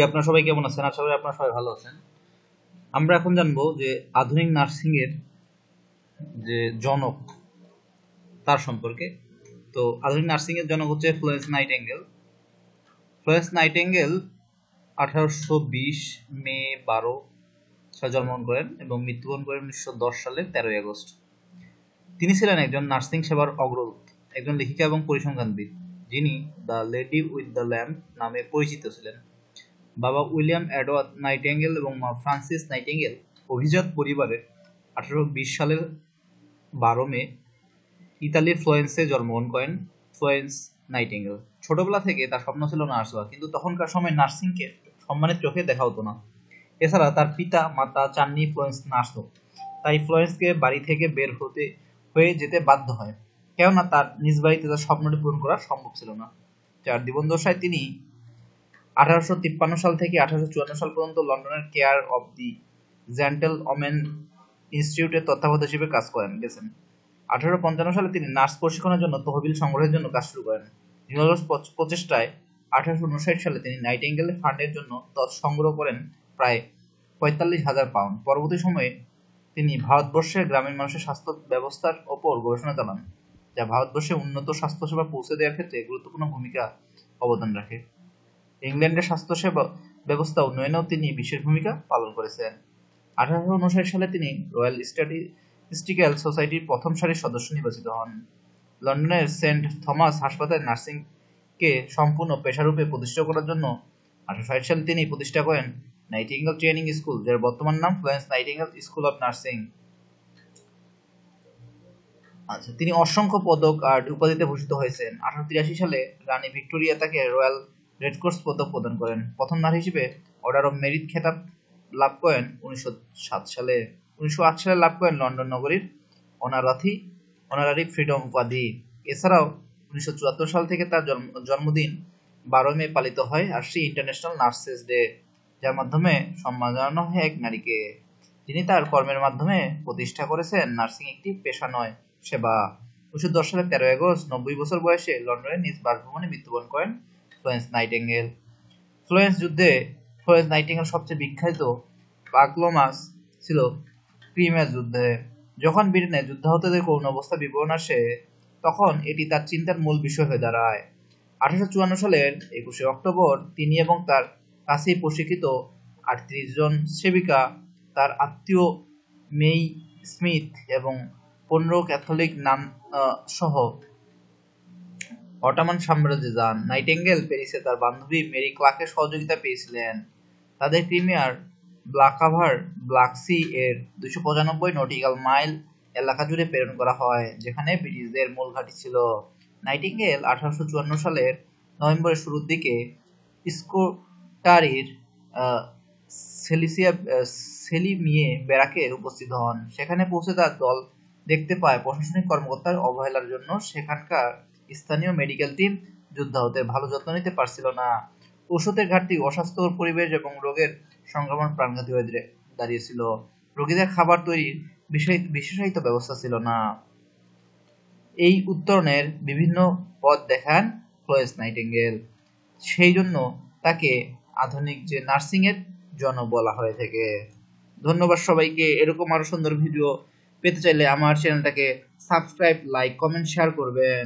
আপনারা সবাই কেমন আছেন? আশা করি আপনারা সবাই ভালো আছেন। আমরা এখন জানবো যে আধুনিক নার্সিং এর যে জনক তার সম্পর্কে। তো আধুনিক নার্সিং এর জনক হচ্ছে ফ্লোরেন্স নাইটিঙ্গেল। ফ্লোরেন্স নাইটিঙ্গেল 1820 মে 12 সালে জন্মগ্রহণ করেন এবং মৃত্যুবরণ করেন 1910 সালের 13 আগস্ট। তিনি ছিলেন একজন নার্সিং সেবার অগ্রদূত, একজন লেখিকা এবং পরিসংখ্যানবিদ, যিনি the lady with the lamp নামে পরিচিত ছিলেন। বাবা উইলিয়াম এডওয়ার্ড নাইটিঙ্গেল এবং মা ফ্রান্সিস নাইটিঙ্গেল অভিজাত পরিবারে 1820 সালের 12 মে ইতালির ফ্লোরেন্সে জন্মগ্রহণ করেন ফ্লোরেন্স নাইটিঙ্গেল। ছোটবেলা থেকে তার স্বপ্ন ছিল নার্স হওয়া, কিন্তু তখনকার সময় নার্সিংকে সম্মানের চোখে দেখা হতো না। এছাড়া তার পিতা মাতা চাননি ফ্লোরেন্স নার্স হোক, তাই ফ্লোরেন্সকে বাড়ি থেকে বের হয়ে যেতে বাধ্য হয়, কেননা তার নিজ বাড়িতে তার স্বপ্নটি পূরণ করা সম্ভব ছিল না। যার জীবনদশায় তিনি 1853 সাল থেকে 1854 সাল পর্যন্ত লন্ডনের care of the gentle women ইনস্টিটিউটের তত্ত্বাবধায়ক হিসেবে কাজ গেছেন। 1855 সালে তিনি নার্স প্রশিক্ষণের জন্য তহবিল সংগ্রহের জন্য কাজ শুরু করেন। নিরলস প্রচেষ্টায় 1859 সালে তিনি নাইটিঙ্গেল ফান্ডের জন্য সংগ্রহ করেন প্রায় 45,000 পাউন্ড। পরবর্তী সময়ে তিনি ভারতবর্ষের গ্রামীণ মানুষের স্বাস্থ্য ব্যবস্থার ওপর গবেষণা চালান, যা ভারতবর্ষে উন্নত স্বাস্থ্যসেবা পৌঁছে দেওয়ার ক্ষেত্রে গুরুত্বপূর্ণ ভূমিকা অবদান রাখে। ইংল্যান্ডের স্বাস্থ্যসেবা ব্যবস্থা উন্নয়নেও তিনি বিশেষ ভূমিকা পালন করেছেন। 1859 সালে তিনি রয়্যাল স্ট্যাটিস্টিক্যাল সোসাইটির প্রথম সারির সদস্য নির্বাচিত হন। লন্ডনের সেন্ট থমাস হাসপাতালে নার্সিংকে সম্পূর্ণ পেশারূপে প্রতিষ্ঠা করার জন্য 1860 সালে তিনি প্রতিষ্ঠা করেন নাইটিঙ্গেল ট্রেনিং স্কুল, যার বর্তমান নাম Florence nightingale school of nursing. তিনি অসংখ্য পদক আর উপাধিতে ভূষিত হয়েছেন। 1883 সালে রানী ভিক্টোরিয়া তাকে রয়্যাল রেডক্রস পদক প্রদান করেন। প্রথম নারী হিসেবে অর্ডার অব মেরিট খেতাব লাভ করেন 1908 সালে লাভ করেন লন্ডন নগরীর অনারারি ফ্রিডম উপাধি। এছাড়াও 1974 সাল থেকে তার জন্মদিন 12 মে পালিত হয় আশি ইন্টারন্যাশনাল নার্সেস ডে, যার মাধ্যমে সম্মান জানানো হয় এক নারীকে, যিনি তার কর্মের মাধ্যমে প্রতিষ্ঠা করেছেন নার্সিং একটি পেশা নয়, সেবা। 1910 সালের 13 আগস্ট 90 বছর বয়সে লন্ডনের নিজ বাসভবনে মৃত্যুবরণ করেন ফ্লোরেন্স নাইটিঙ্গেল। ফ্লোরেন্স যুদ্ধে ফ্লোরেন্স নাইটিঙ্গেল সবচেয়ে বিখ্যাত পাগলমাস ছিল ক্রিমিয়ার যুদ্ধে। যখন ব্রিটেনে যুদ্ধাহতদের করুণ অবস্থা বিবরণ আসে, তখন এটি তার চিন্তার মূল বিষয় হয়ে দাঁড়ায়। 1854 সালের 21 অক্টোবর তিনি এবং তার কাছেই প্রশিক্ষিত 38 জন সেবিকা তার আত্মীয় মেই স্মিথ এবং 15 ক্যাথলিক নান সহ অটোমান সাম্রাজ্যে যান। নাইটিঙ্গেল প্যারিসে তার বান্ধবী মেরি ক্লার্কের সহযোগিতা পেয়েছিলেন। তাদের ক্রিমিয়ার ব্ল্যাক সি এর 295 নটিক্যাল মাইল এলাকা জুড়ে প্রেরণ করা হয়, যেখানে ব্রিটিশদের মূল ঘাঁটি ছিল। নাইটিঙ্গেল 1854 সালের নভেম্বরের শুরুর দিকে স্কোটারির সেলিমিয়ে ব্যারাকে উপস্থিত হন। সেখানে পৌঁছে তার দল দেখতে পায় প্রশাসনিক কর্মকর্তার অবহেলার জন্য সেখানকার স্থানীয় মেডিকেল টিম যুদ্ধাহতের ভালো যত্ন নিতে পারছিল না। ঔষধের ঘাটতি, অস্বাস্থ্যকর পরিবেশ এবং রোগের সংক্রমণ প্রাণঘাতী হয়ে দাঁড়িয়েছিল। রোগীদের খাবার তৈরির বিশেষায়িত ব্যবস্থা ছিল না। এই উত্তরণের বিভিন্ন পথ দেখান ফ্লোরেন্স নাইটিঙ্গেল, সেই জন্য তাকে আধুনিক যে নার্সিং এর জনক বলা হয়ে থাকে। ধন্যবাদ সবাইকে। এরকম আরো সুন্দর ভিডিও পেতে চাইলে আমার চ্যানেলটাকে সাবস্ক্রাইব, লাইক, কমেন্ট, শেয়ার করবেন।